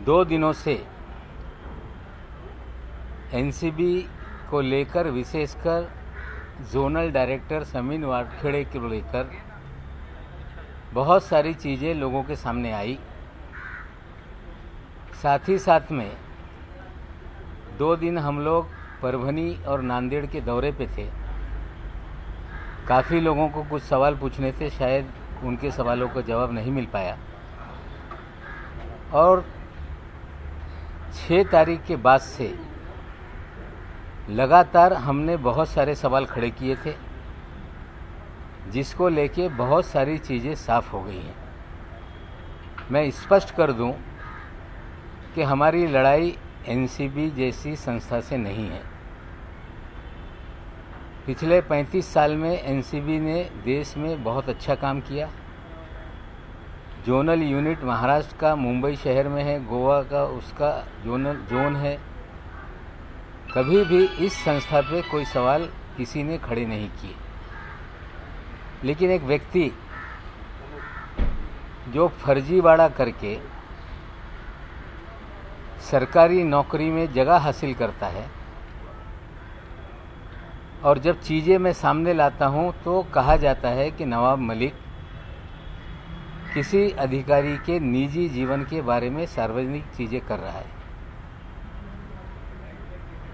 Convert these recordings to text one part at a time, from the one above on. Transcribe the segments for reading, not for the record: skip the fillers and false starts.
2 दिनों से एनसीबी को लेकर, विशेषकर जोनल डायरेक्टर समीर वानखेड़े को लेकर बहुत सारी चीज़ें लोगों के सामने आई। साथ ही साथ में 2 दिन हम लोग परभनी और नांदेड़ के दौरे पे थे। काफ़ी लोगों को कुछ सवाल पूछने थे, शायद उनके सवालों का जवाब नहीं मिल पाया। और 6 तारीख के बाद से लगातार हमने बहुत सारे सवाल खड़े किए थे, जिसको लेके बहुत सारी चीज़ें साफ हो गई हैं। मैं स्पष्ट कर दूं कि हमारी लड़ाई एनसीबी जैसी संस्था से नहीं है। पिछले 35 साल में एनसीबी ने देश में बहुत अच्छा काम किया। जोनल यूनिट महाराष्ट्र का मुंबई शहर में है, गोवा का उसका जोन है। कभी भी इस संस्था पे कोई सवाल किसी ने खड़े नहीं किए। लेकिन एक व्यक्ति जो फर्जीवाड़ा करके सरकारी नौकरी में जगह हासिल करता है, और जब चीज़ें मैं सामने लाता हूं तो कहा जाता है कि नवाब मलिक किसी अधिकारी के निजी जीवन के बारे में सार्वजनिक चीज़ें कर रहा है।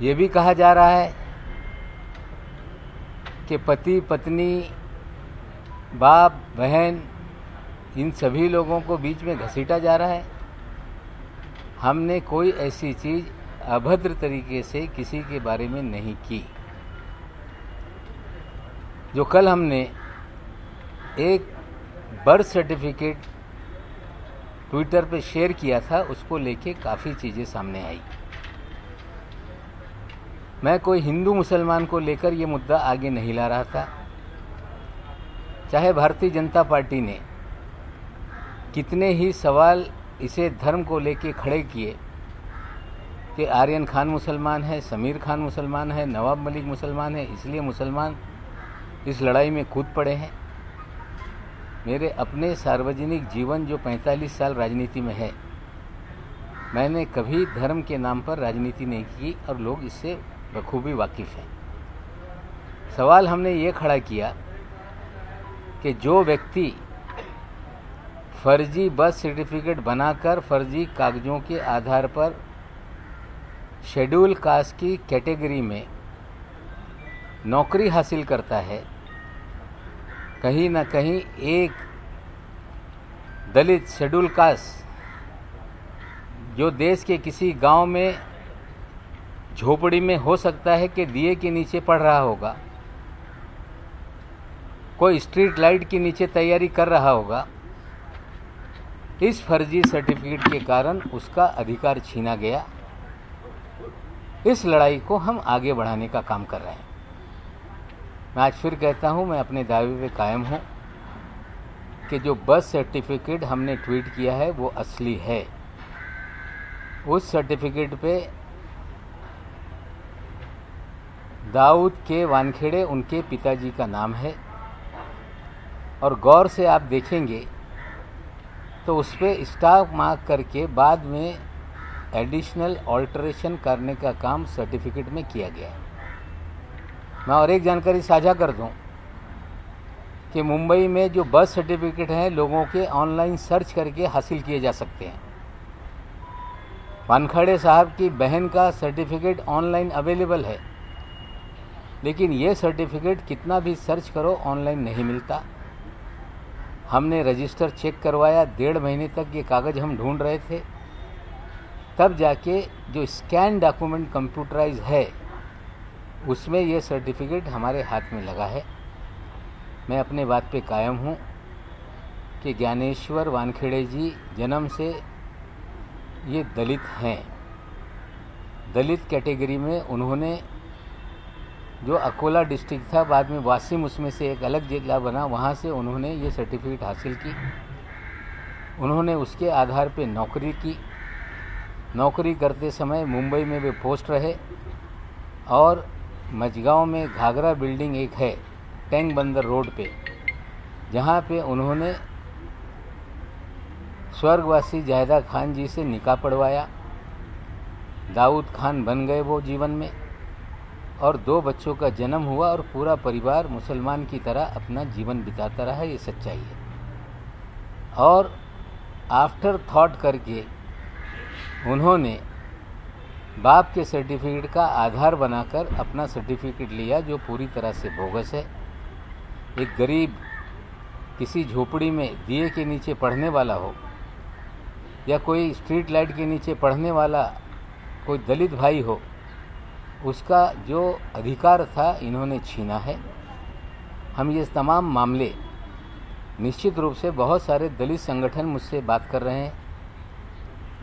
ये भी कहा जा रहा है कि पति पत्नी, बाप बहन, इन सभी लोगों को बीच में घसीटा जा रहा है। हमने कोई ऐसी चीज़ अभद्र तरीके से किसी के बारे में नहीं की। जो कल हमने एक बर्थ सर्टिफिकेट ट्विटर पे शेयर किया था, उसको लेके काफ़ी चीज़ें सामने आई। मैं कोई हिंदू मुसलमान को लेकर ये मुद्दा आगे नहीं ला रहा था। चाहे भारतीय जनता पार्टी ने कितने ही सवाल इसे धर्म को लेके खड़े किए कि आर्यन खान मुसलमान है, समीर खान मुसलमान है, नवाब मलिक मुसलमान है, इसलिए मुसलमान इस लड़ाई में कूद पड़े हैं। मेरे अपने सार्वजनिक जीवन जो 45 साल राजनीति में है, मैंने कभी धर्म के नाम पर राजनीति नहीं की और लोग इससे बखूबी वाकिफ़ हैं। सवाल हमने ये खड़ा किया कि जो व्यक्ति फर्जी बर्थ सर्टिफिकेट बनाकर फर्जी कागजों के आधार पर शेड्यूल कास्ट की कैटेगरी में नौकरी हासिल करता है, कहीं ना कहीं एक दलित शेड्यूल कास्ट जो देश के किसी गांव में झोपड़ी में हो सकता है कि दिए के नीचे पढ़ रहा होगा, कोई स्ट्रीट लाइट के नीचे तैयारी कर रहा होगा, इस फर्जी सर्टिफिकेट के कारण उसका अधिकार छीना गया। इस लड़ाई को हम आगे बढ़ाने का काम कर रहे हैं। मैं आज फिर कहता हूं, मैं अपने दावे पे कायम हूं कि जो बर्थ सर्टिफिकेट हमने ट्वीट किया है वो असली है। उस सर्टिफिकेट पे दाऊद के वानखेड़े उनके पिताजी का नाम है, और गौर से आप देखेंगे तो उस पर स्टार मार्क करके बाद में एडिशनल ऑल्टरेशन करने का काम सर्टिफिकेट में किया गया है। मैं और एक जानकारी साझा कर दूं कि मुंबई में जो बर्थ सर्टिफिकेट हैं लोगों के ऑनलाइन सर्च करके हासिल किए जा सकते हैं। वानखेड़े साहब की बहन का सर्टिफिकेट ऑनलाइन अवेलेबल है, लेकिन ये सर्टिफिकेट कितना भी सर्च करो ऑनलाइन नहीं मिलता। हमने रजिस्टर चेक करवाया, 1.5 महीने तक ये कागज़ हम ढूंढ रहे थे, तब जाके जो स्कैन डॉक्यूमेंट कंप्यूटराइज है उसमें ये सर्टिफिकेट हमारे हाथ में लगा है। मैं अपने बात पे कायम हूँ कि ज्ञानेश्वर वानखेड़े जी जन्म से ये दलित हैं। दलित कैटेगरी में उन्होंने, जो अकोला डिस्ट्रिक्ट था, बाद में वासिम उसमें से एक अलग जिला बना, वहाँ से उन्होंने ये सर्टिफिकेट हासिल की। उन्होंने उसके आधार पे नौकरी की। नौकरी करते समय मुंबई में वे पोस्ट रहे, और मझगांव में घाघरा बिल्डिंग एक है टैंक बंदर रोड पे, जहाँ पे उन्होंने स्वर्गवासी जाहिदा खान जी से निकाह पढ़वाया। दाऊद खान बन गए वो जीवन में, और 2 बच्चों का जन्म हुआ और पूरा परिवार मुसलमान की तरह अपना जीवन बिताता रहा। ये सच्चाई है। और आफ्टर थॉट करके उन्होंने बाप के सर्टिफिकेट का आधार बनाकर अपना सर्टिफिकेट लिया, जो पूरी तरह से बोगस है। एक गरीब किसी झोपड़ी में दिए के नीचे पढ़ने वाला हो, या कोई स्ट्रीट लाइट के नीचे पढ़ने वाला कोई दलित भाई हो, उसका जो अधिकार था इन्होंने छीना है। हम ये तमाम मामले, निश्चित रूप से बहुत सारे दलित संगठन मुझसे बात कर रहे हैं,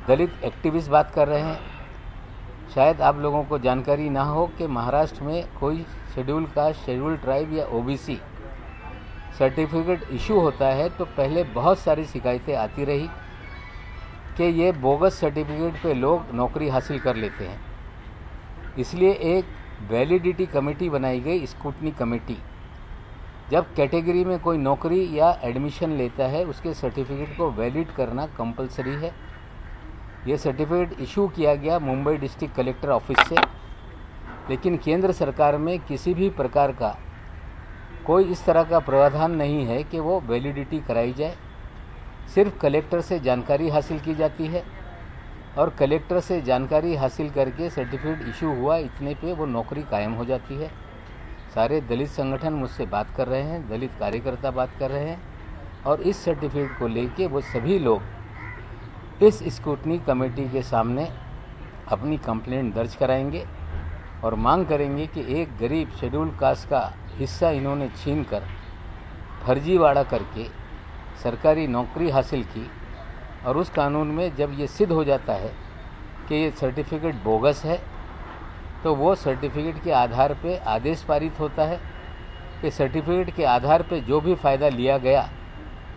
दलित एक्टिविस्ट बात कर रहे हैं। शायद आप लोगों को जानकारी ना हो कि महाराष्ट्र में कोई शेड्यूल कास्ट, शेड्यूल ट्राइब या ओबीसी सर्टिफिकेट इशू होता है तो पहले बहुत सारी शिकायतें आती रही कि ये बोगस सर्टिफिकेट पे लोग नौकरी हासिल कर लेते हैं। इसलिए एक वैलिडिटी कमेटी बनाई गई, स्क्रूटनी कमेटी। जब कैटेगरी में कोई नौकरी या एडमिशन लेता है, उसके सर्टिफिकेट को वैलिड करना कंपलसरी है। ये सर्टिफिकेट इशू किया गया मुंबई डिस्ट्रिक्ट कलेक्टर ऑफिस से, लेकिन केंद्र सरकार में किसी भी प्रकार का कोई इस तरह का प्रावधान नहीं है कि वो वैलिडिटी कराई जाए। सिर्फ कलेक्टर से जानकारी हासिल की जाती है, और कलेक्टर से जानकारी हासिल करके सर्टिफिकेट इशू हुआ इतने पे वो नौकरी कायम हो जाती है। सारे दलित संगठन मुझसे बात कर रहे हैं, दलित कार्यकर्ता बात कर रहे हैं, और इस सर्टिफिकेट को लेके वो सभी लोग इस स्क्रूटनी कमेटी के सामने अपनी कंप्लेंट दर्ज कराएंगे और मांग करेंगे कि एक गरीब शेड्यूल कास्ट का हिस्सा इन्होंने छीनकर फर्जीवाड़ा करके सरकारी नौकरी हासिल की, और उस कानून में जब ये सिद्ध हो जाता है कि ये सर्टिफिकेट बोगस है, तो वो सर्टिफिकेट के आधार पे आदेश पारित होता है कि सर्टिफिकेट के आधार पे जो भी फ़ायदा लिया गया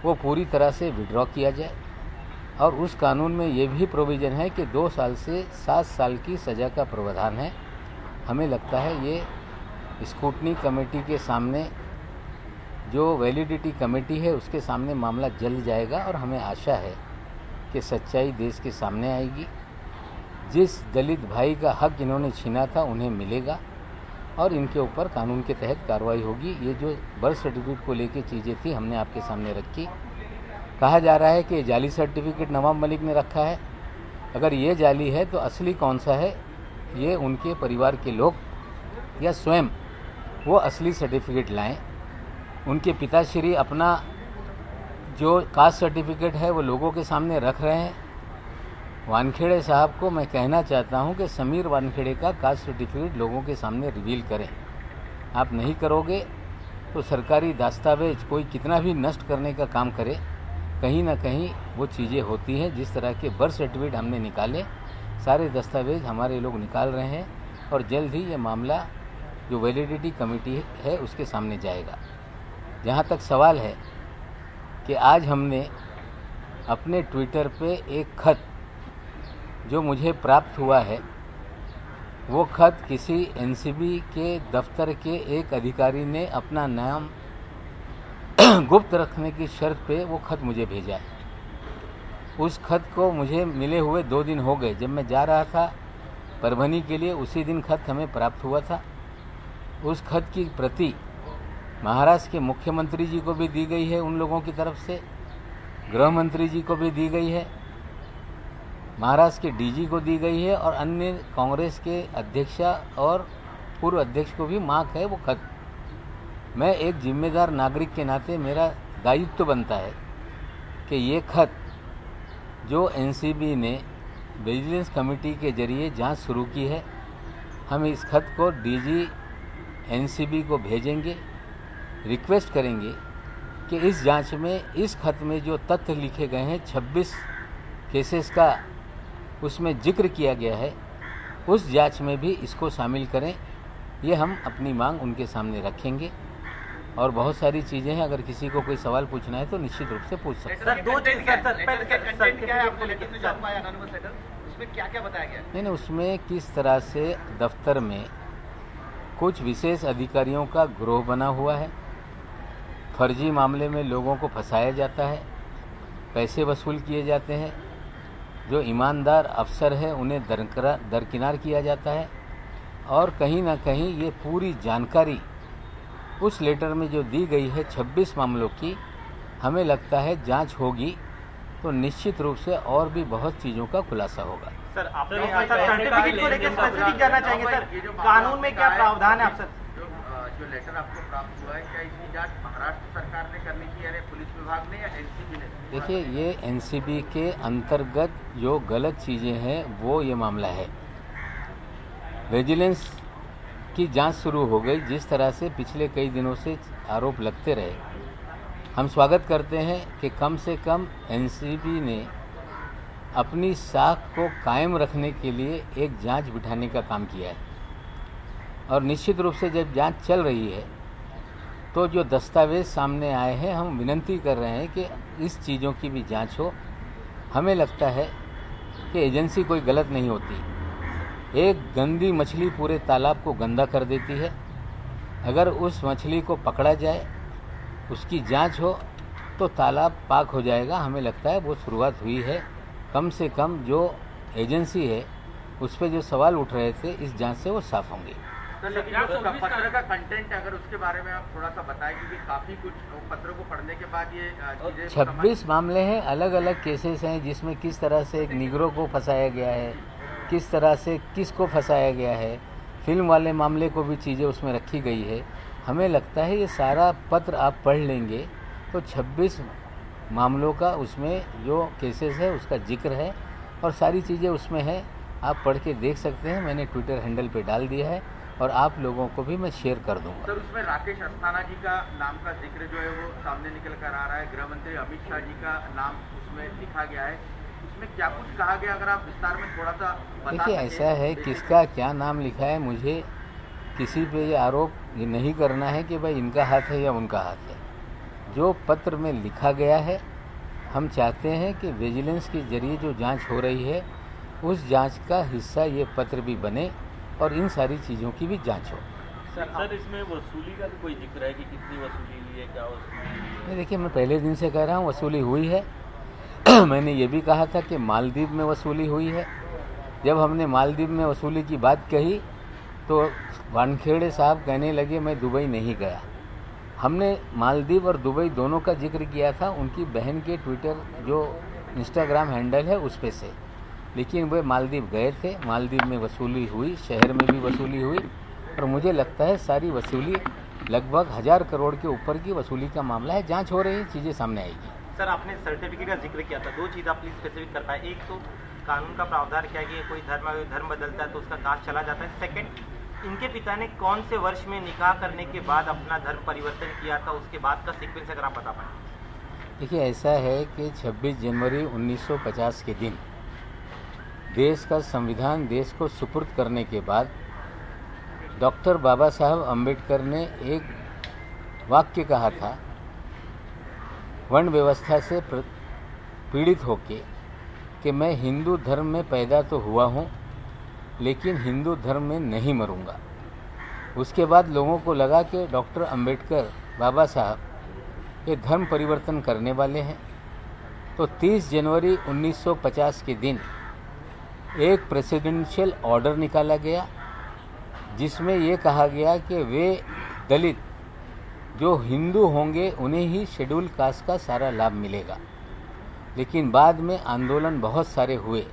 वो पूरी तरह से विड्रॉ किया जाए। और उस कानून में ये भी प्रोविज़न है कि 2 साल से 7 साल की सज़ा का प्रावधान है। हमें लगता है ये स्क्रूटनी कमेटी के सामने, जो वैलिडिटी कमेटी है उसके सामने मामला जल्द जाएगा, और हमें आशा है कि सच्चाई देश के सामने आएगी। जिस दलित भाई का हक इन्होंने छीना था उन्हें मिलेगा, और इनके ऊपर कानून के तहत कार्रवाई होगी। ये जो बर्थ सर्टिफिकेट को लेके चीज़ें थी हमने आपके सामने रखी। कहा जा रहा है कि जाली सर्टिफिकेट नवाब मलिक ने रखा है। अगर ये जाली है तो असली कौन सा है, ये उनके परिवार के लोग या स्वयं वो असली सर्टिफिकेट लाएं। उनके पिताश्री अपना जो कास्ट सर्टिफिकेट है वो लोगों के सामने रख रहे हैं। वानखेड़े साहब को मैं कहना चाहता हूं कि समीर वानखेड़े का कास्ट सर्टिफिकेट लोगों के सामने रिवील करें। आप नहीं करोगे तो सरकारी दस्तावेज कोई कितना भी नष्ट करने का काम करे, कहीं ना कहीं वो चीज़ें होती हैं। जिस तरह के बर्थ सर्टिफिकेट हमने निकाले, सारे दस्तावेज हमारे लोग निकाल रहे हैं, और जल्द ही ये मामला जो वैलिडिटी कमेटी है उसके सामने जाएगा। जहाँ तक सवाल है कि आज हमने अपने ट्विटर पे एक खत जो मुझे प्राप्त हुआ है, वो खत किसी एनसीबी के दफ्तर के एक अधिकारी ने अपना नाम गुप्त रखने की शर्त पे वो खत मुझे भेजा है। उस खत को मुझे मिले हुए 2 दिन हो गए। जब मैं जा रहा था परभनी के लिए, उसी दिन खत हमें प्राप्त हुआ था। उस खत की प्रति महाराष्ट्र के मुख्यमंत्री जी को भी दी गई है, उन लोगों की तरफ से गृह मंत्री जी को भी दी गई है, महाराष्ट्र के डीजी को दी गई है, और अन्य कांग्रेस के अध्यक्ष और पूर्व अध्यक्ष को भी मांग है वो खत। मैं एक जिम्मेदार नागरिक के नाते मेरा दायित्व बनता है कि ये खत जो एनसीबी ने विजिलेंस कमेटी के जरिए जांच शुरू की है, हम इस खत को डीजी एनसीबी को भेजेंगे, रिक्वेस्ट करेंगे कि इस जांच में इस खत में जो तथ्य लिखे गए हैं 26 केसेस का उसमें जिक्र किया गया है, उस जांच में भी इसको शामिल करें। ये हम अपनी मांग उनके सामने रखेंगे। और बहुत सारी चीज़ें हैं, अगर किसी को कोई सवाल पूछना है तो निश्चित रूप से पूछ सकते हैं। सर, 2 चीज़ कंटेंट क्या है आपको लेकर छापा है एनोनिमस लेटर, उसमें क्या-क्या बताया गया? नहीं, उसमें किस तरह से दफ्तर में कुछ विशेष अधिकारियों का गिरोह बना हुआ है, फर्जी मामले में लोगों को फंसाया जाता है, पैसे वसूल किए जाते हैं, जो ईमानदार अफसर है उन्हें दरकिनार किया जाता है, और कहीं ना कहीं ये पूरी जानकारी उस लेटर में जो दी गई है 26 मामलों की, हमें लगता है जांच होगी तो निश्चित रूप से और भी बहुत चीज़ों का खुलासा होगा। सर आपने सर्टिफिकेट को लेकर स्पेसिफिक जानना चाहेंगे सर, कानून में क्या प्रावधान है आप सर? जो लेटर आपको प्राप्त हुआ है, क्या इसकी जांच महाराष्ट्र सरकार ने करनी चाहिए, यानी पुलिस विभाग ने, या एनसीबी ने? देखिए, ये एनसीबी के अंतर्गत जो गलत चीज़ें हैं वो ये मामला है। विजिलेंस की जांच शुरू हो गई, जिस तरह से पिछले कई दिनों से आरोप लगते रहे। हम स्वागत करते हैं कि कम से कम एनसीबी ने अपनी साख को कायम रखने के लिए एक जांच बिठाने का काम किया है, और निश्चित रूप से जब जांच चल रही है तो जो दस्तावेज सामने आए हैं, हम विनती कर रहे हैं कि इस चीज़ों की भी जांच हो। हमें लगता है कि एजेंसी कोई गलत नहीं होती। एक गंदी मछली पूरे तालाब को गंदा कर देती है। अगर उस मछली को पकड़ा जाए, उसकी जांच हो, तो तालाब पाक हो जाएगा। हमें लगता है वो शुरुआत हुई है। कम से कम जो एजेंसी है उस पर जो सवाल उठ रहे थे, इस जांच से वो साफ होंगे। तो लेकिन जो पत्र का कंटेंट, अगर उसके बारे में आप थोड़ा सा बताएं, क्योंकि काफी कुछ पत्र को पढ़ने के बाद ये चीजें 26 मामले हैं, अलग अलग केसेस हैं, जिसमें किस तरह से एक निगरो को फंसाया गया है, किस तरह से किसको फंसाया गया है, फिल्म वाले मामले को भी चीज़ें उसमें रखी गई है। हमें लगता है ये सारा पत्र आप पढ़ लेंगे तो 26 मामलों का उसमें जो केसेस है उसका जिक्र है, और सारी चीज़ें उसमें है। आप पढ़ के देख सकते हैं। मैंने ट्विटर हैंडल पे डाल दिया है और आप लोगों को भी मैं शेयर कर दूंगा। सर, उसमें राकेश अस्थाना जी का नाम का जिक्र जो है वो सामने निकल कर आ रहा है। गृह मंत्री अमित शाह जी का नाम उसमें लिखा गया है। उसमें क्या कुछ कहा गया, अगर आप विस्तार में थोड़ा सा बता देखिए, ऐसा है, किसका क्या नाम लिखा है, मुझे किसी पे ये आरोप ये नहीं करना है कि भाई इनका हाथ है या उनका हाथ है। जो पत्र में लिखा गया है, हम चाहते हैं कि विजिलेंस के जरिए जो जांच हो रही है उस जांच का हिस्सा ये पत्र भी बने और इन सारी चीज़ों की भी जांच हो। सर इसमें वसूली का कोई जिक्र है कि कितनी वसूली ली है, क्या वसूली? नहीं, देखिए, मैं पहले दिन से कह रहा हूँ वसूली हुई है। मैंने ये भी कहा था कि मालदीव में वसूली हुई है। जब हमने मालदीव में वसूली की बात कही तो वानखेड़े साहब कहने लगे मैं दुबई नहीं गया। हमने मालदीव और दुबई दोनों का जिक्र किया था उनकी बहन के ट्विटर जो इंस्टाग्राम हैंडल है उस पे से, लेकिन वे मालदीव गए थे। मालदीव में वसूली हुई, शहर में भी वसूली हुई, और मुझे लगता है सारी वसूली लगभग 1000 करोड़ के ऊपर की वसूली का मामला है। जांच हो रही है, चीज़ें सामने आएगी। सर, आपने सर्टिफिकेट का जिक्र किया था, 2 चीज़ आप प्लीज स्पेसिफिक कर पाए। एक तो कानून का प्रावधान क्या है कि कोई धर्म बदलता है तो उसका कास्ट चला जाता है। सेकंड, इनके पिता ने कौन से वर्ष में निकाह करने के बाद अपना धर्म परिवर्तन किया था, उसके बाद का सीक्वेंस अगर आप बता पाए। देखिए, ऐसा है कि 26 जनवरी 1950 के दिन देश का संविधान देश को सुपुर्द करने के बाद डॉक्टर बाबा साहब अम्बेडकर ने एक वाक्य कहा था, वर्ण व्यवस्था से पीड़ित होके, कि मैं हिंदू धर्म में पैदा तो हुआ हूँ लेकिन हिंदू धर्म में नहीं मरूंगा। उसके बाद लोगों को लगा कि डॉक्टर अम्बेडकर बाबा साहब ये धर्म परिवर्तन करने वाले हैं, तो 30 जनवरी 1950 के दिन एक प्रेसिडेंशियल ऑर्डर निकाला गया जिसमें ये कहा गया कि वे दलित जो हिंदू होंगे उन्हें ही शेड्यूल कास्ट का सारा लाभ मिलेगा। लेकिन बाद में आंदोलन बहुत सारे हुए,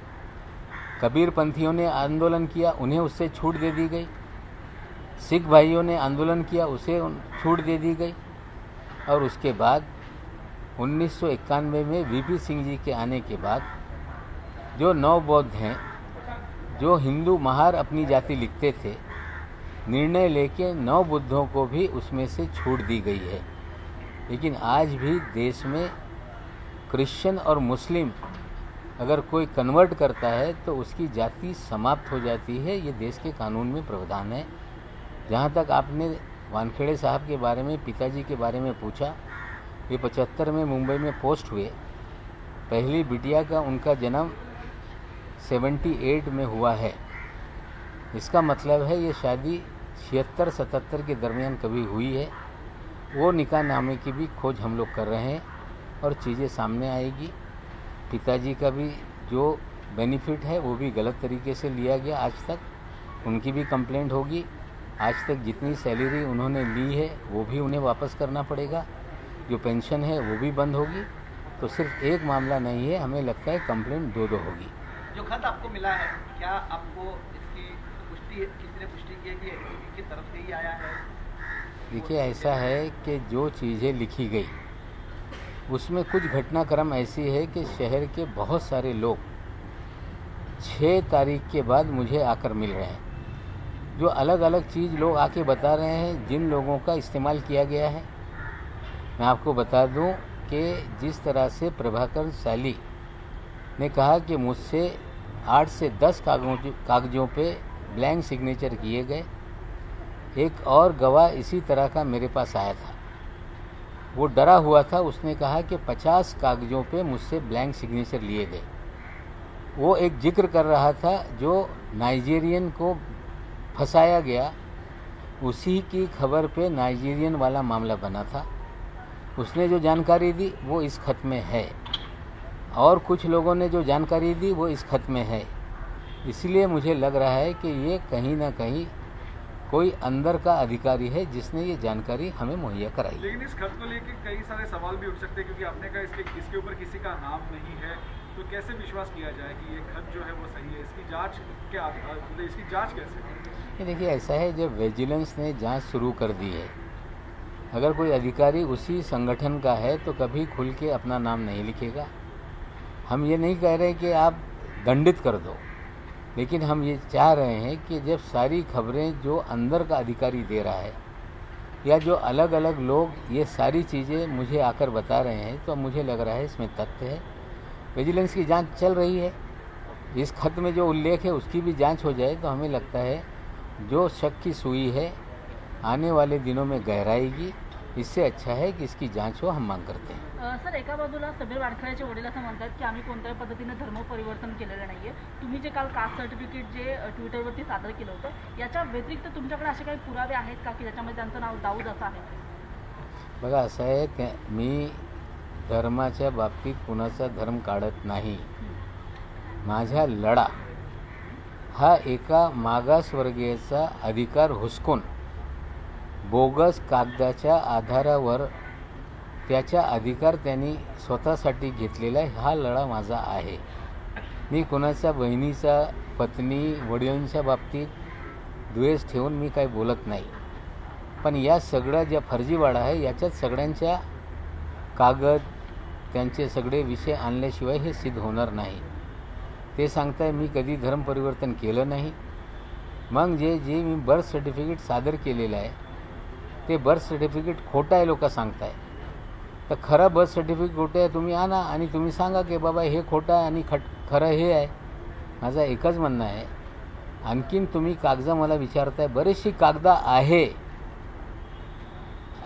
कबीरपंथियों ने आंदोलन किया, उन्हें उससे छूट दे दी गई। सिख भाइयों ने आंदोलन किया, उसे छूट दे दी गई। और उसके बाद 1991 में वीपी सिंह जी के आने के बाद जो नव बौद्ध हैं, जो हिंदू महार अपनी जाति लिखते थे, निर्णय लेके नव बुद्धों को भी उसमें से छूट दी गई है। लेकिन आज भी देश में क्रिश्चियन और मुस्लिम अगर कोई कन्वर्ट करता है तो उसकी जाति समाप्त हो जाती है। ये देश के कानून में प्रावधान है। जहाँ तक आपने वानखेड़े साहब के बारे में, पिताजी के बारे में पूछा, ये 75 में मुंबई में पोस्ट हुए। पहली बिटिया का उनका जन्म 78 में हुआ है। इसका मतलब है ये शादी 76-77 के दरमियान कभी हुई है। वो निकाह नामे की भी खोज हम लोग कर रहे हैं और चीज़ें सामने आएगी। पिताजी का भी जो बेनिफिट है वो भी गलत तरीके से लिया गया आज तक, उनकी भी कंप्लेंट होगी। आज तक जितनी सैलरी उन्होंने ली है वो भी उन्हें वापस करना पड़ेगा, जो पेंशन है वो भी बंद होगी। तो सिर्फ एक मामला नहीं है, हमें लगता है कंप्लेंट दो होगी। जो खत आपको मिला है, क्या आपको इसकी पुष्टि किसी ने पुष्टि की है कि इनकी तरफ से ही आया है? देखिए, ऐसा है कि जो चीज़ें लिखी गई उसमें कुछ घटनाक्रम ऐसी है कि शहर के बहुत सारे लोग 6 तारीख के बाद मुझे आकर मिल रहे हैं। जो अलग अलग चीज़ लोग आके बता रहे हैं, जिन लोगों का इस्तेमाल किया गया है। मैं आपको बता दूं कि जिस तरह से प्रभाकर साली ने कहा कि मुझसे 8 से 10 कागजों पे ब्लैंक सिग्नेचर किए गए, एक और गवाह इसी तरह का मेरे पास आया था। वो डरा हुआ था, उसने कहा कि 50 कागजों पे मुझसे ब्लैंक सिग्नेचर लिए गए। वो एक जिक्र कर रहा था जो नाइजीरियन को फंसाया गया, उसी की खबर पे नाइजीरियन वाला मामला बना था। उसने जो जानकारी दी वो इस खत में है, और कुछ लोगों ने जो जानकारी दी वो इस खत में है। इसलिए मुझे लग रहा है कि ये कहीं ना कहीं कोई अंदर का अधिकारी है जिसने ये जानकारी हमें मुहैया कराई। लेकिन इस खत को लेकर कई सारे सवाल भी उठ सकते हैं, क्योंकि आपने कहा इसके ऊपर किसी का नाम नहीं है, तो कैसे विश्वास किया जाए कि ये खत जो है वो सही है? इसकी जांच क्या, मतलब इसकी जांच कैसे? देखिए, ऐसा है, जब विजिलेंस ने जांच शुरू कर दी है, अगर कोई अधिकारी उसी संगठन का है तो कभी खुल के अपना नाम नहीं लिखेगा। हम ये नहीं कह रहे कि आप दंडित कर दो, लेकिन हम ये चाह रहे हैं कि जब सारी खबरें जो अंदर का अधिकारी दे रहा है या जो अलग अलग लोग ये सारी चीज़ें मुझे आकर बता रहे हैं, तो मुझे लग रहा है इसमें तथ्य है। विजिलेंस की जांच चल रही है, इस खत में जो उल्लेख है उसकी भी जांच हो जाए तो हमें लगता है जो शक की सुई है आने वाले दिनों में गहराएगी। इससे अच्छा है की इसकी जांच हो, हम मांग करते हैं। सर, एका बाजूला समीर वानखेडेचे वडील असं म्हणतात की आम्ही कोणत्याही पद्धतीने धर्म परिवर्तन केलेलं नाहीये। तुम्ही जे काल कास्ट सर्टिफिकेट जे ट्विटरवरती सादर केलं होतं, याच्या व्यतिरिक्त तुमच्याकडे असे काही पुरावे आहेत का की ज्याच्यामध्ये त्यांचं नाव दाऊद असं आहे? बघा, असं आहे, मी धर्माच्या बाबतीत कुणाचा धर्म काढत नाही। माझा लढा हा एका मागासवर्गीयाचा अधिकार हुसकून बोगस कागदाच्या आधारावर त्याचा अधिकार त्यांनी स्वतःसाठी घेतलेला हा लढा माझा आहे। मी कोणाच्या बहिणीचा, पत्नी, वडिलांच्या बाबतीत द्वेष ठेवून मी काही बोलत नाही। पण या सगळ्या ज्या फर्जीवाडा आहे याच्यात सगळ्यांच्या कागद, त्यांचे सगळे विषय आणल्याशिवाय हे सिद्ध होणार नाही। ते सांगताय मी कधी धर्म परिवर्तन केलं नाही। मग जे मी बर्थ सर्टिफिकेट सादर केलेलं आहे ते बर्थ सर्टिफिकेट खोटं आहे लोक सांगताय, तर खरं बर्थ सर्टिफिकेट खोटं आहे तुम्ही आणा आणि तुम्ही सांगा की बाबा हे खोटं आहे आणि खरं हे आहे। माझा एकच म्हणणं आहे, आणखीन तुम्ही कागद मला विचारताय, बरेचशी कागद आहे,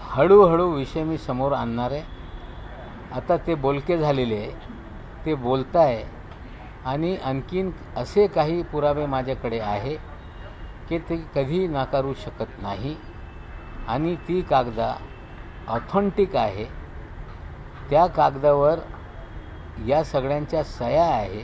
हळूहळू विषय मी समोर आणणार आहे। आता ते बोलके झालेले आहे, ते बोलताय आणि आणखीन असे काही पुरावे माझ्याकडे आहे की ते कधी नाकारू शकत नाही आणि ती कागद ऑथेंटिक आहे। त्या कागदावर या सगळ्यांच्या सह्या आहे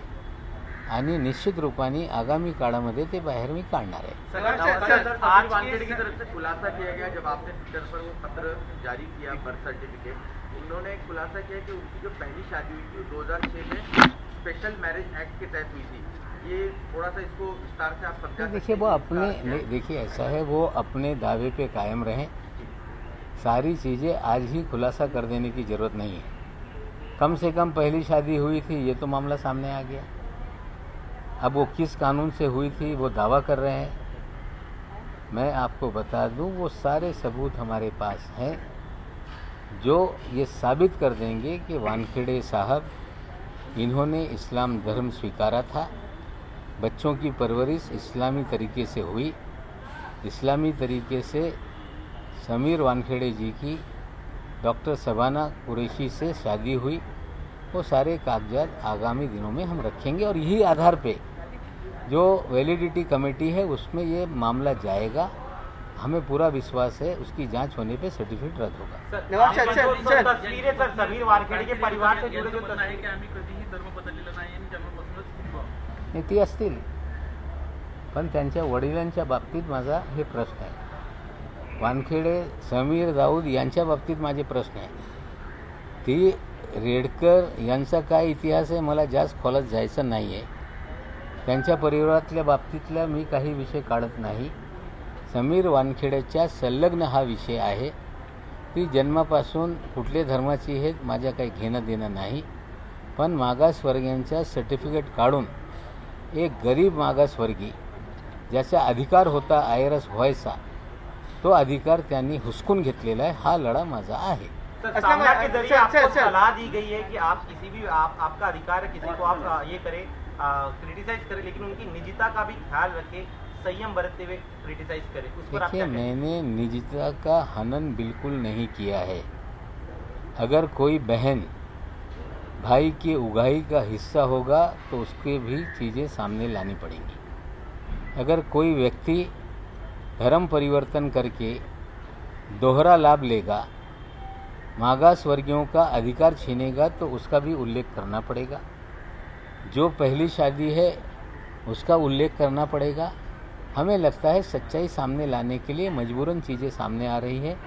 आणि निश्चित रूपाने आगामी काळामध्ये ते बाहेर मी काढणार आहे। समीर वानखेड़े की तरफ से खुलासा किया गया, जब आपने ट्विटर पर वो पत्र जारी किया बर्थ सर्टिफिकेट, उन्होंने खुलासा किया कि उनकी जो पहली शादी हुई थी 2006 में स्पेशल मैरिज एक्ट के तहत हुई थी। ये थोड़ा सा इसको विस्तार से आप समझा? देखिए, वो अपने, देखिए ऐसा है, वो अपने दावे पे कायम रहें। सारी चीज़ें आज ही खुलासा कर देने की ज़रूरत नहीं है। कम से कम पहली शादी हुई थी, ये तो मामला सामने आ गया। अब वो किस कानून से हुई थी वो दावा कर रहे हैं। मैं आपको बता दूं, वो सारे सबूत हमारे पास हैं जो ये साबित कर देंगे कि वानखेड़े साहब इन्होंने इस्लाम धर्म स्वीकारा था, बच्चों की परवरिश इस्लामी तरीके से हुई, इस्लामी तरीके से समीर वानखेड़े जी की डॉक्टर शबाना कुरैशी से शादी हुई। वो सारे कागजात आगामी दिनों में हम रखेंगे और यही आधार पे जो वैलिडिटी कमेटी है उसमें ये मामला जाएगा। हमें पूरा विश्वास है उसकी जांच होने पे सर्टिफिकेट रद्द होगा। नवाब साहेब, सर तस्वीरें सर समीर वानखेडे के परिवार से जुड़े जो तस्वीर आम्ही कधीही धर्म बदललेला नाही आणि जन्मापासूनच हिंदू नाही ती असतील, पण त्यांच्या वडिलांच्या बाबतीत माझा हे प्रश्न आहे. वानखेडे समीर दाऊद यांच्या बाबतीत माझे प्रश्न आहे. ती रेडकर यांचा काय इतिहास आहे मला जास्त खोलात जायचं नाही आहे. त्यांच्या परिवारातल्या बाबतीतल्या मी काही विषय काढत नाही. समीर वानखेडेच्या संलग्न हा विषय आहे. ती जन्मापासून कुठल्या धर्माची हे माझ्या काही घेणं देणं नाही. पण मागासवर्गीयांचा सर्टिफिकेट काढून एक गरीब मागासवर्गीय ज्याचा अधिकार होता आयरस व्हायचा तो अधिकार त्यांनी हुसकून घेतलेला आहे. हा लढा माझा आहे. सामना के जरिए आपको सलाह दी गई है कि आप किसी भी आपका अधिकार है किसी को आप ये करें क्रिटिसाइज करें, लेकिन उनकी निजता का भी ख्याल रखें, संयम बरतते हुए क्रिटिसाइज करें. उस पर आप देखिए, क्या कहें? मैंने निजता का हनन बिल्कुल नहीं किया है. अगर कोई बहन भाई की उगाही का हिस्सा होगा तो उसके भी चीज़ें सामने लानी पड़ेंगी. अगर कोई व्यक्ति धर्म परिवर्तन करके दोहरा लाभ लेगा, मागास वर्गियों का अधिकार छीनेगा तो उसका भी उल्लेख करना पड़ेगा. जो पहली शादी है उसका उल्लेख करना पड़ेगा. हमें लगता है सच्चाई सामने लाने के लिए मजबूरन चीज़ें सामने आ रही हैं.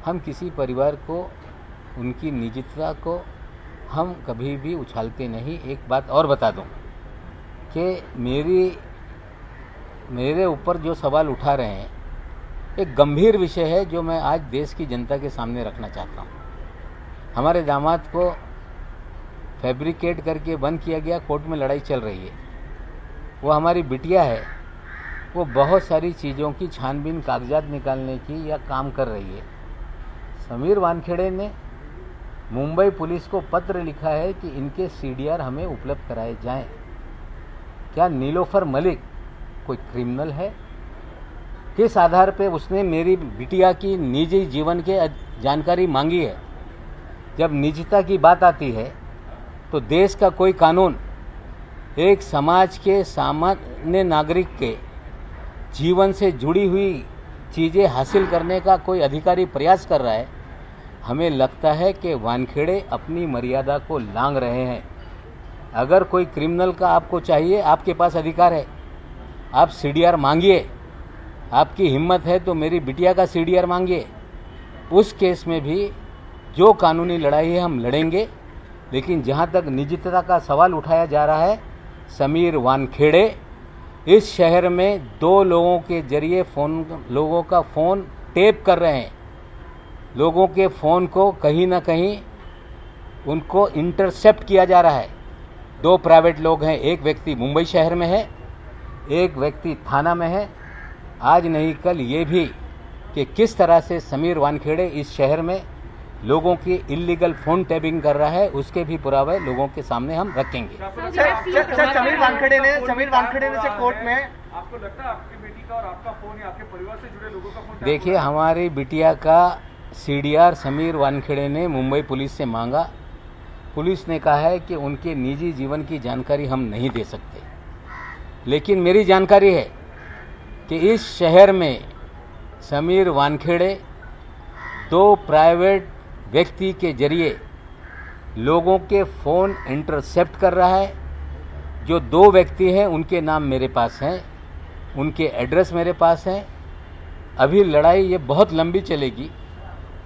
हम किसी परिवार को उनकी निजता को हम कभी भी उछालते नहीं. एक बात और बता दूं कि मेरे ऊपर जो सवाल उठा रहे हैं एक गंभीर विषय है जो मैं आज देश की जनता के सामने रखना चाहता हूं. हमारे दामाद को फैब्रिकेट करके बंद किया गया, कोर्ट में लड़ाई चल रही है. वो हमारी बिटिया है, वो बहुत सारी चीज़ों की छानबीन कागजात निकालने की या काम कर रही है. समीर वानखेड़े ने मुंबई पुलिस को पत्र लिखा है कि इनके CDR हमें उपलब्ध कराए जाएं. क्या नीलोफर मलिक कोई क्रिमिनल है? किस आधार पे उसने मेरी बिटिया की निजी जीवन के जानकारी मांगी है? जब निजता की बात आती है तो देश का कोई कानून एक समाज के सामान्य नागरिक के जीवन से जुड़ी हुई चीज़ें हासिल करने का कोई अधिकारी प्रयास कर रहा है. हमें लगता है कि वानखेड़े अपनी मर्यादा को लांघ रहे हैं. अगर कोई क्रिमिनल का आपको चाहिए, आपके पास अधिकार है, आप CDR मांगिए. आपकी हिम्मत है तो मेरी बिटिया का CDR मांगिए. उस केस में भी जो कानूनी लड़ाई है हम लड़ेंगे. लेकिन जहां तक निजता का सवाल उठाया जा रहा है, समीर वानखेड़े इस शहर में 2 लोगों के जरिए लोगों का फ़ोन टेप कर रहे हैं. लोगों के फ़ोन को कहीं ना कहीं उनको इंटरसेप्ट किया जा रहा है. 2 प्राइवेट लोग हैं, एक व्यक्ति मुंबई शहर में है, एक व्यक्ति थाना में है. आज नहीं कल ये भी कि किस तरह से समीर वानखेड़े इस शहर में लोगों की इलीगल फ़ोन टैपिंग कर रहा है, उसके भी पुरावे लोगों के सामने हम रखेंगे. सर समीर वानखेड़े ने से कोर्ट में आपको लगता है आपकी बेटी का और आपका फोन या आपके परिवार से जुड़े लोगों का फोन? देखिए, हमारी बिटिया का CDR समीर वानखेड़े ने मुंबई पुलिस से मांगा. पुलिस ने कहा है कि उनके निजी जीवन की जानकारी हम नहीं दे सकते. लेकिन मेरी जानकारी है कि इस शहर में समीर वानखेड़े 2 प्राइवेट व्यक्ति के जरिए लोगों के फ़ोन इंटरसेप्ट कर रहा है. जो 2 व्यक्ति हैं उनके नाम मेरे पास हैं, उनके एड्रेस मेरे पास हैं. अभी लड़ाई ये बहुत लंबी चलेगी.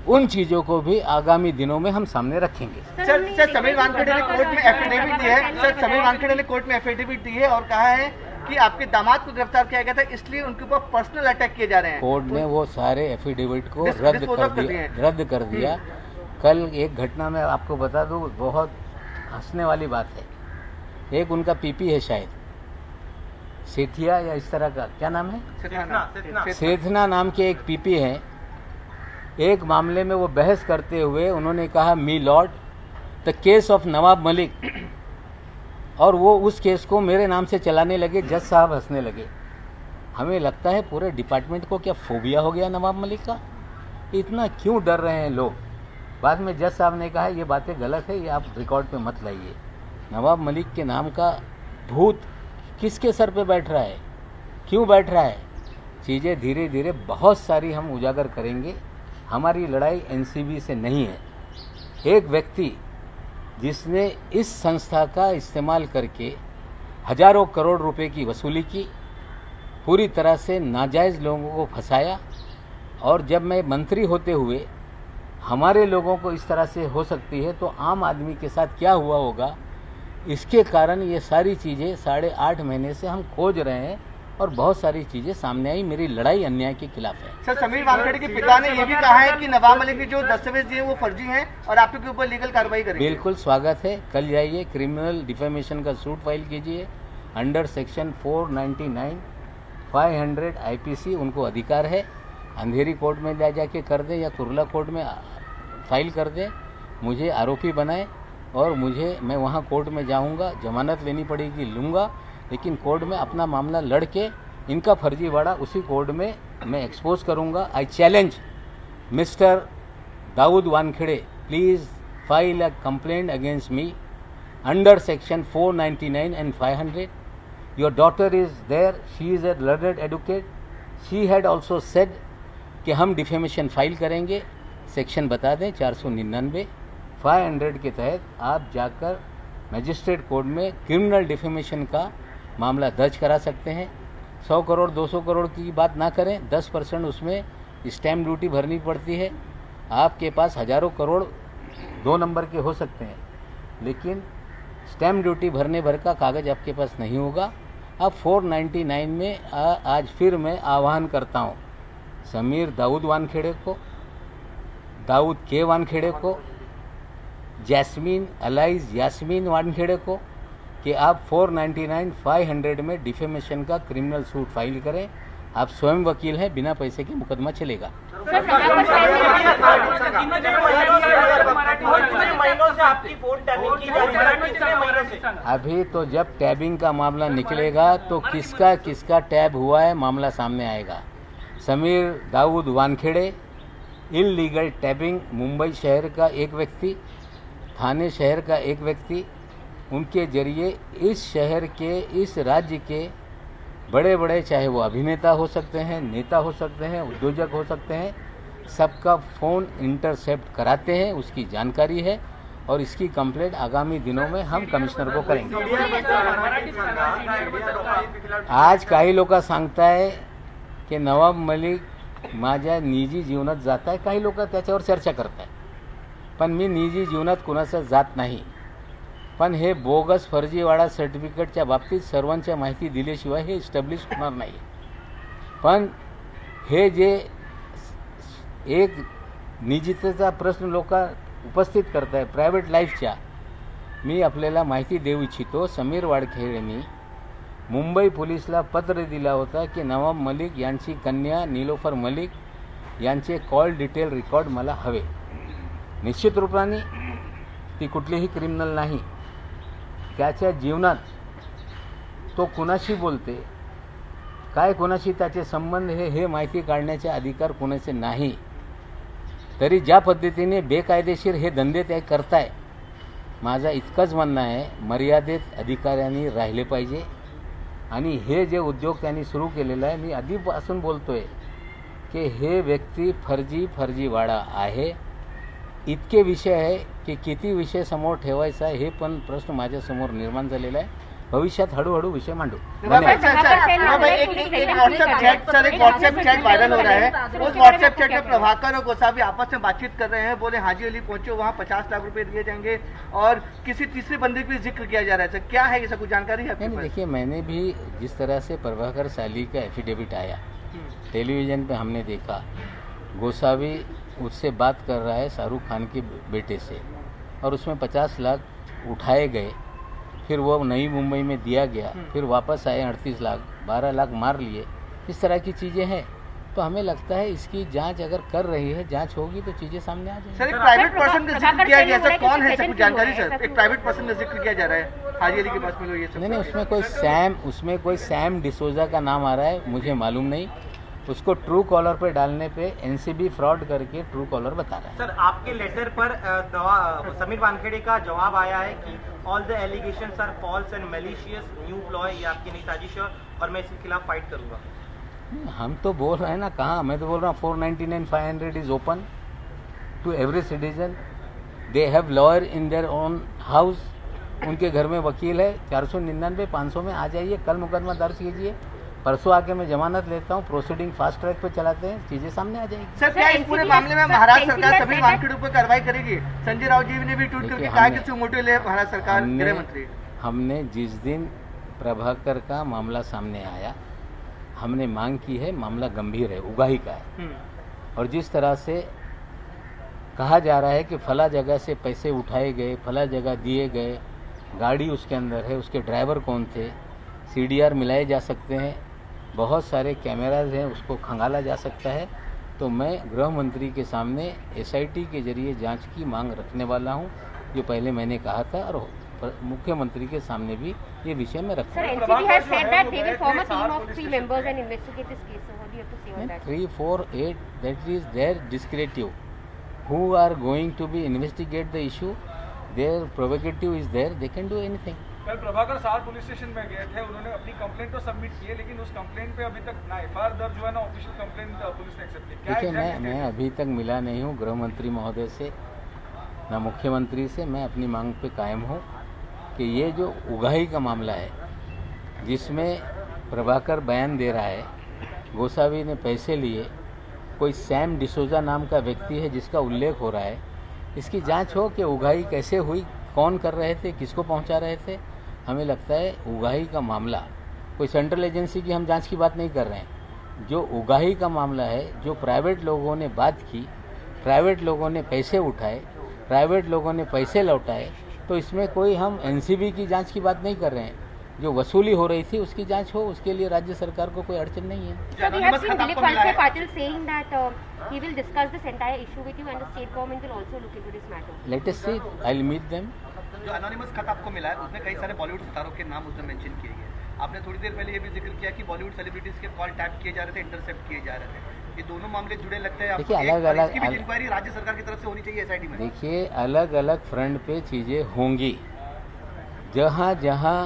उन चीज़ों को भी आगामी दिनों में हम सामने रखेंगे. सर समीर वानखेड़े ने कोर्ट में एफिडेविट दी है. सर समीर वानखेड़े ने कोर्ट में एफिडेविट दी है और कहा है कि आपके दामाद को गिरफ्तार किया गया था, इसलिए उनके ऊपर पर्सनल अटैक किए जा रहे हैं. कोर्ट ने वो सारे एफिडेविट को रद्द कर दिया. कल एक घटना में आपको बता दूं, बहुत हंसने वाली बात है. एक उनका PP है शायद, सेठिया या इस तरह का, क्या नाम है, सेठना नाम के एक PP हैं. एक मामले में वो बहस करते हुए उन्होंने कहा मी Lord the case of Nawab Malik, और वो उस केस को मेरे नाम से चलाने लगे. जज साहब हंसने लगे. हमें लगता है पूरे डिपार्टमेंट को क्या फोबिया हो गया नवाब मलिक का? इतना क्यों डर रहे हैं लोग? बाद में जज साहब ने कहा ये बातें गलत है, ये आप रिकॉर्ड पे मत लाइए. नवाब मलिक के नाम का भूत किसके सर पे बैठ रहा है, क्यों बैठ रहा है? चीज़ें धीरे धीरे बहुत सारी हम उजागर करेंगे। हमारी लड़ाई एनसीबी से नहीं है। एक व्यक्ति जिसने इस संस्था का इस्तेमाल करके हजारों करोड़ रुपए की वसूली की, पूरी तरह से नाजायज़ लोगों को फंसाया, और जब मैं मंत्री होते हुए हमारे लोगों को इस तरह से हो सकती है तो आम आदमी के साथ क्या हुआ होगा, इसके कारण ये सारी चीज़ें 8.5 महीने से हम खोज रहे हैं और बहुत सारी चीज़ें सामने आई। मेरी लड़ाई अन्याय के खिलाफ है। सर, समीर वानखेड़े के पिता ने यह भी कहा है कि नवाब मलिक ने जो दस्तावेज दिए वो फर्जी हैं और आपके ऊपर लीगल कार्रवाई करेंगे। बिल्कुल स्वागत है। कल जाइए, क्रिमिनल डिफेमेशन का सूट फाइल कीजिए अंडर सेक्शन 499 500 IPC। उनको अधिकार है, अंधेरी कोर्ट में ले जाके कर दे या कुर्ला कोर्ट में फाइल कर दे, मुझे आरोपी बनाए और मैं वहाँ कोर्ट में जाऊँगा, जमानत लेनी पड़ेगी लूँगा, लेकिन कोर्ट में अपना मामला लड़के इनका फर्जीवाड़ा उसी कोर्ट में मैं एक्सपोज करूँगा। I challenge mister Dawood Wankhede, please file a complaint against me under section 499 and 500. Your daughter is there, she is a learned educate. She had also said कि हम डिफेमेशन फाइल करेंगे। सेक्शन बता दें 499 500 के तहत आप जाकर मजिस्ट्रेट कोर्ट में क्रिमिनल डिफेमेशन का मामला दर्ज करा सकते हैं। 100 करोड़ 200 करोड़ की बात ना करें, 10% उसमें स्टैम्प ड्यूटी भरनी पड़ती है। आपके पास हजारों करोड़ 2 नंबर के हो सकते हैं, लेकिन स्टैम्प ड्यूटी भरने भर का कागज आपके पास नहीं होगा। अब 499 में आज फिर मैं आह्वान करता हूँ समीर दाऊद वानखेड़े को, दाऊद के वानखेड़े को, जैस्मीन अलाइज यास्मीन वानखेड़े को कि आप 499 500 में डिफेमेशन का क्रिमिनल सूट फाइल करें। आप स्वयं वकील हैं, बिना पैसे के मुकदमा चलेगा। अभी तो जब टैबिंग का मामला निकलेगा तो किसका किसका टैब हुआ है मामला सामने आएगा। समीर दाऊद वानखेड़े इल्लीगल टैबिंग, मुंबई शहर का एक व्यक्ति, थाने शहर का एक व्यक्ति, उनके जरिए इस शहर के, इस राज्य के बड़े बड़े, चाहे वो अभिनेता हो सकते हैं, नेता हो सकते हैं, उद्योजक हो सकते हैं, सबका फ़ोन इंटरसेप्ट कराते हैं। उसकी जानकारी है और इसकी कंप्लेंट आगामी दिनों में हम कमिश्नर को करेंगे। आज काही लोक सांगताय की नवाब मलिक माझ्या निजी जीवनात जात आहे, काही लोक त्याच्यावर चर्चा करताय, पण मी निजी जीवनात कुणाचं जात नाही। पण हे बोगस फर्जीवाडा सर्टिफिकेटच्या बाबतीत सर्वांच्या माहिती दिल्याशिवाय हे इस्टॅब्लिश होणार नाही। पण हे जे एक निजीतेचा प्रश्न लोक उपस्थित करताय प्रायव्हेट लाईफच्या, मी आपल्याला माहिती देऊ इच्छितो। समीर वानखेडेंनी मुंबई पोलिसला पत्र दिला होता की नवाब मलिक यांची कन्या नीलोफर मलिक यांचे कॉल डिटेल रेकॉर्ड मला हवे। निश्चित रूपाने ती कुठलीही क्रिमिनल नाही, त्याच्या जीवनात तो कुणाशी बोलते, काय कुणाशी त्याचे संबंध हे माहिती काढण्याचे अधिकार कुणाचे नाही। तरी ज्या पद्धतीने बेकायदेशीर हे धंदे ते करताय, माझा इतकंच म्हणणं आहे मर्यादित अधिकाऱ्यांनी राहिले पाहिजे। आणि हे जे उद्योग त्यांनी सुरू केलेला आहे, मी आधीपासून बोलतोय की हे व्यक्ती फर्जीवाडा आहे। इतके विषय आहे की किती विषय समोर ठेवायचा हे पण प्रश्न माझ्या समोर निर्माण झालेला आहे। भविष्यात हळूहळू विषय मांडू। एक व्हाट्सएप चैट वायरल हो रहा है। उस व्हाट्सएप चैट में प्रभाकर और गोसावी आपस में बातचीत कर रहे हैं, बोले हाजी अली पहुंचो, वहाँ 50 लाख रुपए दिए जाएंगे और किसी तीसरे बंदे पर जिक्र किया जा रहा है। क्या है, ये सब कुछ जानकारी है? नहीं, देखिए मैंने भी जिस तरह से प्रभाकर साली का एफिडेविट आया टेलीविजन पे हमने देखा, गोसावी उससे बात कर रहा है शाहरुख खान के बेटे से, और उसमें 50 लाख उठाए गए, फिर वो नई मुंबई में दिया गया, फिर वापस आए 38 लाख, 12 लाख मार लिए। इस तरह की चीज़ें हैं, तो हमें लगता है इसकी जांच अगर कर रही है, जांच होगी तो चीज़ें सामने आ जाएंगी। सर, एक प्राइवेट पर्सन का जिक्र किया गया, सर कौन है, कुछ जानकारी? सर, एक प्राइवेट पर्सन का जिक्र किया जा रहा है, हाजी अली के पास में ये सब। नहीं, उसमें कोई सैम डिसोजा का नाम आ रहा है, मुझे मालूम नहीं। उसको ट्रू कॉलर पे डालने पे एनसीबी फ्रॉड करके ट्रू कॉलर बता रहा है। सर, आपके लेटर पर समीर वानखेड़े का जवाब आया है कि all the allegations are false and malicious, new ploy, ये आपकी नई साजिश है और मैं इसके खिलाफ फाइट करूंगा। हम तो बोल रहे हैं ना, कहाँ, मैं तो बोल रहा हूँ 499 500 is open to every citizen. They have lawyer in their own house. उनके घर में वकील है. 499 500 में आ जाइए, कल मुकदमा दर्ज कीजिए, परसों आके मैं जमानत लेता हूँ, प्रोसीडिंग फास्ट ट्रैक पे चलाते हैं, चीजें सामने आ जाएगी. सर, क्या इस पूरे मामले में महाराष्ट्र सरकार सभी वानखेड़े पर कार्रवाई करेगी? संजय राउत जी ने भी ट्वीट करके कहा कि सुमोटो ले महाराष्ट्र सरकार, गृह मंत्री. हमने जिस दिन प्रभाकर का मामला सामने आया, हमने मांग की है, मामला गंभीर है, उगाही का है, और जिस तरह से कहा जा रहा है कि फला जगह से पैसे उठाए गए, फला जगह दिए गए, गाड़ी उसके अंदर है, उसके ड्राइवर कौन थे, CDR मिलाए जा सकते हैं, बहुत सारे कैमराज हैं, उसको खंगाला जा सकता है. तो मैं गृह मंत्री के सामने SIT के जरिए जांच की मांग रखने वाला हूं, जो पहले मैंने कहा था, और मुख्यमंत्री के सामने भी ये विषय में रखूंगा. 3, 4, 8 that is their discretive. Who are going to be investigate the issue? Their prerogative is there. They can do anything. कल प्रभाकर 7 पुलिस स्टेशन में गए थे, उन्होंने अपनी कंप्लेंट तो सबमिट की है, लेकिन उस कंप्लेंट पे अभी तक ना FIR दर्ज हुआ, ना ऑफिशियल कंप्लेंट पुलिस ने एक्सेप्ट की. देखिए, मैं अभी तक मिला नहीं हूँ गृह मंत्री महोदय से, ना मुख्यमंत्री से. मैं अपनी मांग पे कायम हूँ कि ये जो उगाही का मामला है, जिसमें प्रभाकर बयान दे रहा है, गोसावी ने पैसे लिए, कोई सैम डिसोजा नाम का व्यक्ति है जिसका उल्लेख हो रहा है, इसकी जांच हो कि उगाही कैसे हुई, कौन कर रहे थे, किसको पहुंचा रहे थे. हमें लगता है उगाही का मामला, कोई सेंट्रल एजेंसी की हम जांच की बात नहीं कर रहे हैं, जो उगाही का मामला है, जो प्राइवेट लोगों ने बात की, प्राइवेट लोगों ने पैसे उठाए, प्राइवेट लोगों ने पैसे लौटाए, तो इसमें कोई हम NCB की जांच की बात नहीं कर रहे हैं. जो वसूली हो रही थी उसकी जांच हो, उसके लिए राज्य सरकार को कोई अड़चन नहीं है. Let us see, I will meet them. जो एनोनिमस खत आपको मिला है, उसमें कई सारे बॉलीवुड सितारों के नाम उसमें मेंशन किए गए. आपने थोड़ी देर पहले ये भी जिक्र किया कि बॉलीवुड सेलिब्रिटीज के कॉल टैप किए जा रहे थे, इंटरसेप्ट किए जा रहे थे. ये दोनों मामले जुड़े लगते हैं. देखिए, अलग-अलग इंक्वायरी राज्य सरकार की तरफ से होनी चाहिए SIT में. देखिए, अलग अलग फ्रंट पे चीजें होंगी. जहाँ जहाँ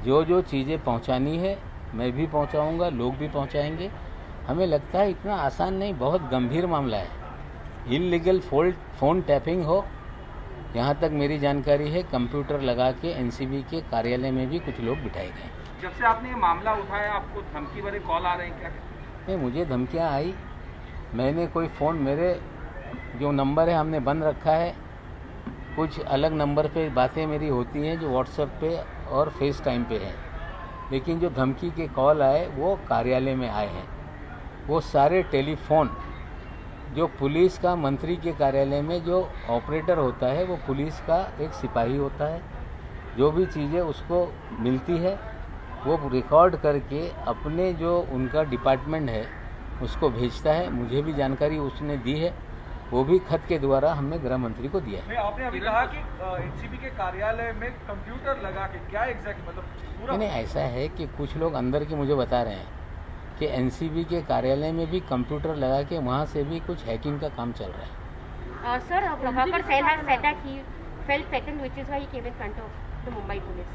जो चीजें पहुँचानी है मैं भी पहुँचाऊँगा, लोग भी पहुँचाएंगे. हमें लगता है इतना आसान नहीं, बहुत गंभीर मामला है. इल्लीगल फोन टैपिंग हो, यहाँ तक मेरी जानकारी है, कंप्यूटर लगा के NCB के कार्यालय में भी कुछ लोग बिठाए गए. जब से आपने ये मामला उठाया, आपको धमकी भरे कॉल आ रहे हैं क्या? नहीं, मुझे धमकियाँ आई. मैंने कोई फ़ोन, मेरे जो नंबर है हमने बंद रखा है. कुछ अलग नंबर पे बातें मेरी होती हैं जो WhatsApp पे और FaceTime पे है. लेकिन जो धमकी के कॉल आए वो कार्यालय में आए हैं. वो सारे टेलीफोन जो पुलिस का, मंत्री के कार्यालय में जो ऑपरेटर होता है वो पुलिस का एक सिपाही होता है. जो भी चीज़ें उसको मिलती है वो रिकॉर्ड करके अपने जो उनका डिपार्टमेंट है उसको भेजता है. मुझे भी जानकारी उसने दी है, वो भी खत के द्वारा हमने गृह मंत्री को दिया है. आपने अभी कहा कि NCB के कार्यालय में कंप्यूटर लगा के, क्या एग्जैक्ट मतलब पूरा? नहीं, ऐसा है कि कुछ लोग अंदर के मुझे बता रहे हैं कि NCB के कार्यालय में भी कंप्यूटर लगा के वहाँ से भी कुछ हैकिंग का काम चल रहा है. Sir, Prabhakar Sail has said that he felt threatened, which is why he came in front of the Mumbai police.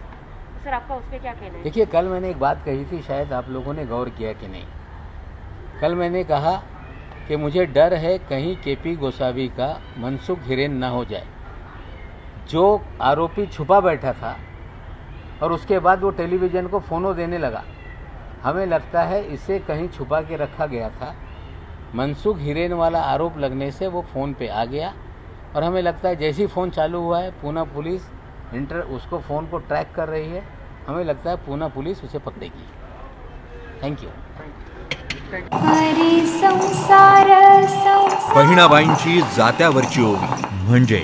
Sir, आपका उस पर क्या कहना है? देखिए, कल मैंने एक बात कही थी, शायद आप लोगों ने गौर किया कि नहीं. कल मैंने कहा कि मुझे डर है कहीं KP गोसावी का मनसुख हिरेन ना हो जाए. जो आरोपी छुपा बैठा था और उसके बाद वो टेलीविज़न को फ़ोनो देने लगा, हमें लगता है इसे कहीं छुपा के रखा गया था. मनसुख हिरेन वाला आरोप लगने से वो फ़ोन पे आ गया, और हमें लगता है जैसे ही फ़ोन चालू हुआ है, पूना पुलिस उसको फ़ोन को ट्रैक कर रही है. हमें लगता है पूना पुलिस उसे पकड़ेगी. Thank you. बहिणाबाईंची जात्यावरची ओवी म्हणजे